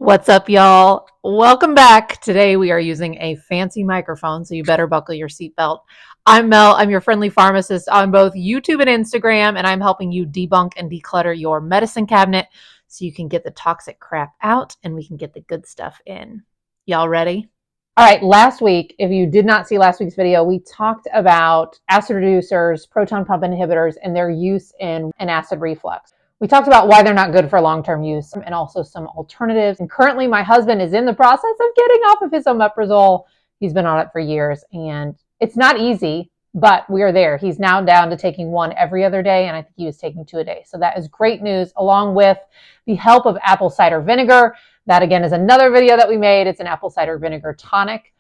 What's up, y'all? Welcome back. Today we are using a fancy microphone, so you better buckle your seatbelt. I'm Mel. I'm your friendly pharmacist on both YouTube and Instagram, and I'm helping you debunk and declutter your medicine cabinet so you can get the toxic crap out and we can get the good stuff in. Y'all ready? All right, last week, if you did not see last week's video, we talked about acid reducers, proton pump inhibitors, and their use in an acid reflux. We talked about why they're not good for long-term use and also some alternatives. And currently my husband is in the process of getting off of his omeprazole. He's been on it for years and it's not easy, but we are there. He's now down to taking one every other day, and I think he was taking two a day. So that is great news, along with the help of apple cider vinegar. That again is another video that we made. It's an apple cider vinegar tonic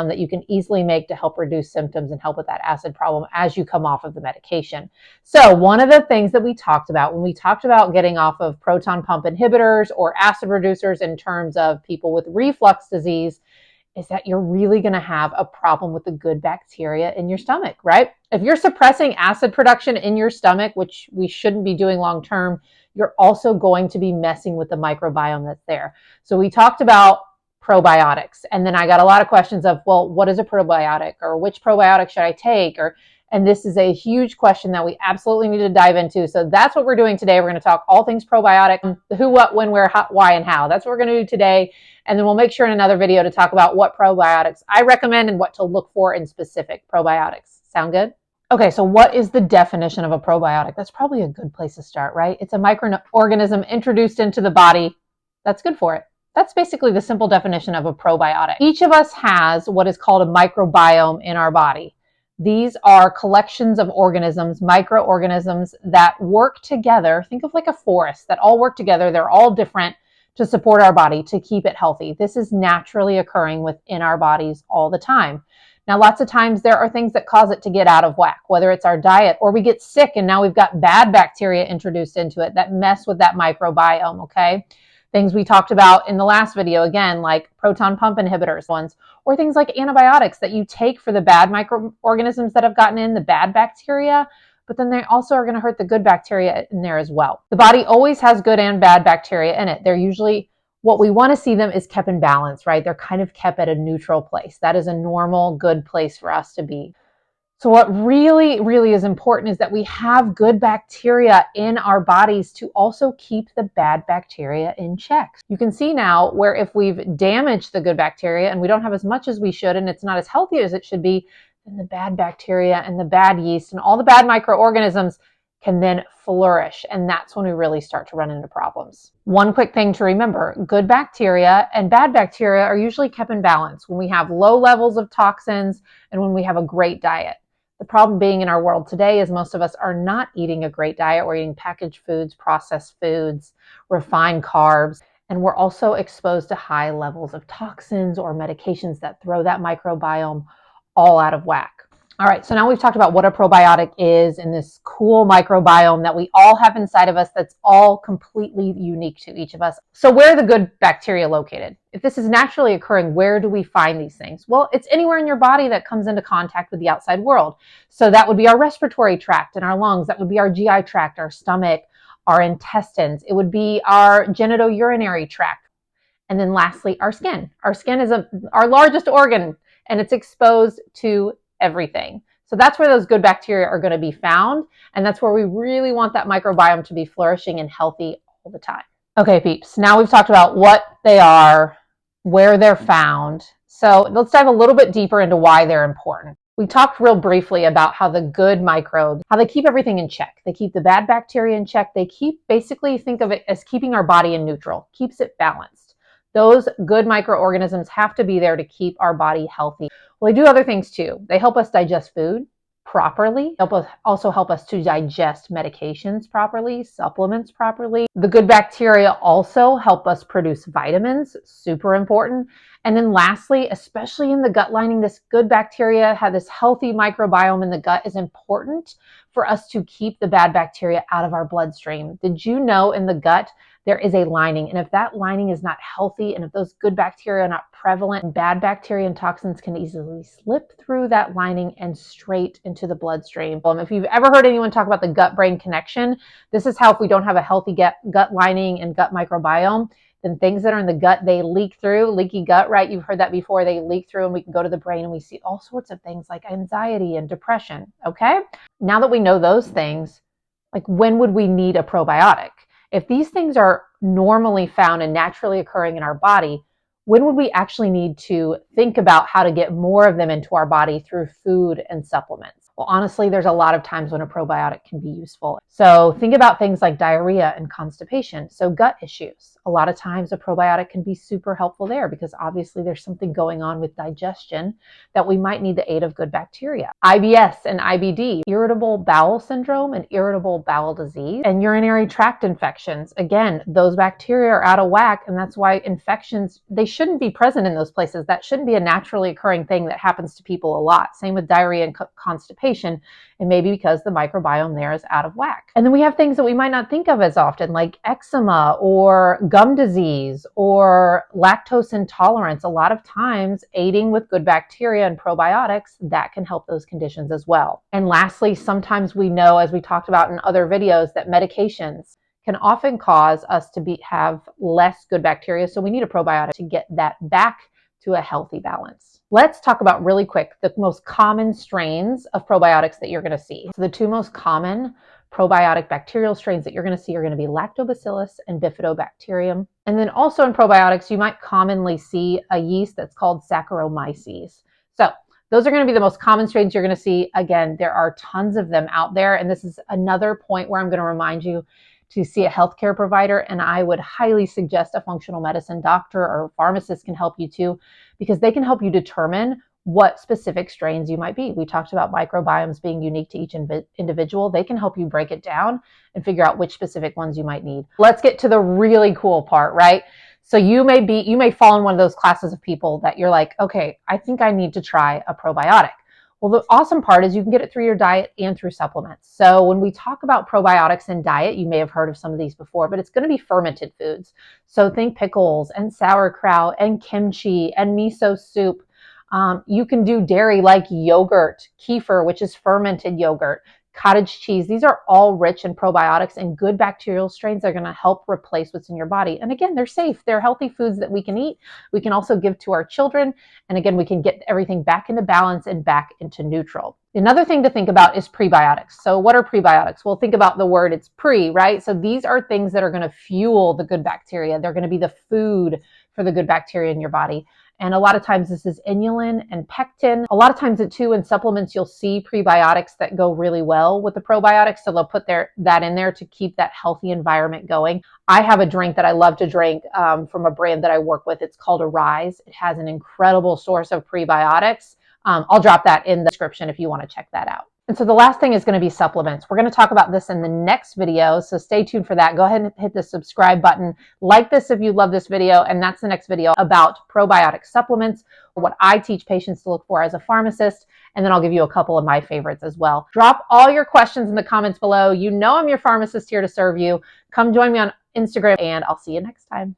that you can easily make to help reduce symptoms and help with that acid problem as you come off of the medication. So one of the things that we talked about when we talked about getting off of proton pump inhibitors or acid reducers in terms of people with reflux disease is that you're really going to have a problem with the good bacteria in your stomach, right? If you're suppressing acid production in your stomach, which we shouldn't be doing long term, you're also going to be messing with the microbiome that's there. So we talked about probiotics, and then I got a lot of questions of, well, what is a probiotic, or which probiotic should I take, and this is a huge question that we absolutely need to dive into. So that's what we're doing today. We're going to talk all things probiotic, the who, what, when, where, how, why, and how. That's what we're going to do today. And then we'll make sure in another video to talk about what probiotics I recommend and what to look for in specific probiotics. Sound good? Okay, so what is the definition of a probiotic? That's probably a good place to start, right? It's a microorganism introduced into the body that's good for it. That's basically the simple definition of a probiotic. Each of us has what is called a microbiome in our body. These are collections of organisms, microorganisms that work together. Think of like a forest that all work together. They're all different to support our body, to keep it healthy. This is naturally occurring within our bodies all the time. Now, lots of times there are things that cause it to get out of whack, whether it's our diet or we get sick and now we've got bad bacteria introduced into it that mess with that microbiome, okay? Things we talked about in the last video, again, like proton pump inhibitors ones, or things like antibiotics that you take for the bad microorganisms that have gotten in, the bad bacteria, but then they also are going to hurt the good bacteria in there as well. The body always has good and bad bacteria in it. They're usually, what we want to see them is kept in balance, right? They're kind of kept at a neutral place. That is a normal, good place for us to be. So what really, really is important is that we have good bacteria in our bodies to also keep the bad bacteria in check. You can see now where if we've damaged the good bacteria and we don't have as much as we should and it's not as healthy as it should be, then the bad bacteria and the bad yeast and all the bad microorganisms can then flourish. And that's when we really start to run into problems. One quick thing to remember, good bacteria and bad bacteria are usually kept in balance when we have low levels of toxins and when we have a great diet. The problem being in our world today is most of us are not eating a great diet. We're eating packaged foods, processed foods, refined carbs, and we're also exposed to high levels of toxins or medications that throw that microbiome all out of whack. All right, so now we've talked about what a probiotic is and this cool microbiome that we all have inside of us that's all completely unique to each of us. So where are the good bacteria located? If this is naturally occurring, where do we find these things? Well, it's anywhere in your body that comes into contact with the outside world. So that would be our respiratory tract and our lungs. That would be our GI tract, our stomach, our intestines. It would be our genitourinary tract. And then lastly, our skin. Our skin is our largest organ and it's exposed to everything. So that's where those good bacteria are going to be found. And that's where we really want that microbiome to be flourishing and healthy all the time. Okay, peeps. Now we've talked about what they are, where they're found. So let's dive a little bit deeper into why they're important. We talked real briefly about how the good microbes, how they keep everything in check. They keep the bad bacteria in check. They basically think of it as keeping our body in neutral, keeps it balanced. Those good microorganisms have to be there to keep our body healthy. Well, they do other things too. They help us digest food properly, also help us to digest medications properly, supplements properly. The good bacteria also help us produce vitamins, super important. And then lastly, especially in the gut lining, this good bacteria have this healthy microbiome in the gut is important for us to keep the bad bacteria out of our bloodstream. Did you know in the gut there is a lining? And if that lining is not healthy and if those good bacteria are not prevalent, bad bacteria and toxins can easily slip through that lining and straight into the bloodstream. If you've ever heard anyone talk about the gut-brain connection, this is how if we don't have a healthy gut lining and gut microbiome, then things that are in the gut, they leak through. Leaky gut, right? You've heard that before. They leak through and we can go to the brain and we see all sorts of things like anxiety and depression, okay? Now that we know those things, like when would we need a probiotic? If these things are normally found and naturally occurring in our body, when would we actually need to think about how to get more of them into our body through food and supplements? Well, honestly, there's a lot of times when a probiotic can be useful. So think about things like diarrhea and constipation. So gut issues. A lot of times a probiotic can be super helpful there because obviously there's something going on with digestion that we might need the aid of good bacteria. IBS and IBD, irritable bowel syndrome and irritable bowel disease, and urinary tract infections. Again, those bacteria are out of whack, and that's why infections, they shouldn't be present in those places. That shouldn't be a naturally occurring thing that happens to people a lot. Same with diarrhea and constipation. It may be because the microbiome there is out of whack. And then we have things that we might not think of as often, like eczema or gum disease or lactose intolerance. A lot of times aiding with good bacteria and probiotics, that can help those conditions as well. And lastly, sometimes we know, as we talked about in other videos, that medications can often cause us to have less good bacteria. So we need a probiotic to get that back to a healthy balance. Let's talk about really quick the most common strains of probiotics that you're going to see. So the two most common probiotic bacterial strains that you're going to see are going to be Lactobacillus and Bifidobacterium. And then also in probiotics, you might commonly see a yeast that's called Saccharomyces. So those are going to be the most common strains you're going to see. Again, there are tons of them out there. And this is another point where I'm going to remind you to see a healthcare provider. And I would highly suggest a functional medicine doctor or pharmacist can help you too, because they can help you determine what specific strains you might be. We talked about microbiomes being unique to each individual. They can help you break it down and figure out which specific ones you might need. Let's get to the really cool part, right? So you may fall in one of those classes of people that you're like, okay, I think I need to try a probiotic. Well, the awesome part is you can get it through your diet and through supplements. So when we talk about probiotics in diet, you may have heard of some of these before, but it's going to be fermented foods. So think pickles and sauerkraut and kimchi and miso soup. You can do dairy like yogurt, kefir, which is fermented yogurt, cottage cheese. These are all rich in probiotics and good bacterial strains that are going to help replace what's in your body. And again, they're safe. They're healthy foods that we can eat. We can also give to our children. And again, we can get everything back into balance and back into neutral. Another thing to think about is prebiotics. So what are prebiotics? Well, think about the word, it's pre, right? So these are things that are going to fuel the good bacteria. They're going to be the food for the good bacteria in your body. And a lot of times this is inulin and pectin. A lot of times too in supplements, you'll see prebiotics that go really well with the probiotics. So they'll put that in there to keep that healthy environment going. I have a drink that I love to drink from a brand that I work with. It's called Arise. It has an incredible source of prebiotics. I'll drop that in the description if you want to check that out. And so the last thing is going to be supplements. We're going to talk about this in the next video, so stay tuned for that. Go ahead and hit the subscribe button. Like this if you love this video, and that's the next video about probiotic supplements, what I teach patients to look for as a pharmacist, and then I'll give you a couple of my favorites as well. Drop all your questions in the comments below. You know I'm your pharmacist here to serve you. Come join me on Instagram, and I'll see you next time.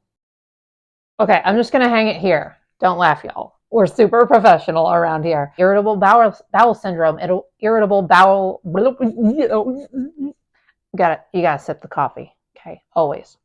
Okay, I'm just going to hang it here. Don't laugh, y'all. We're super professional around here. Irritable bowel syndrome, irritable bowel. You gotta sip the coffee. Okay, always.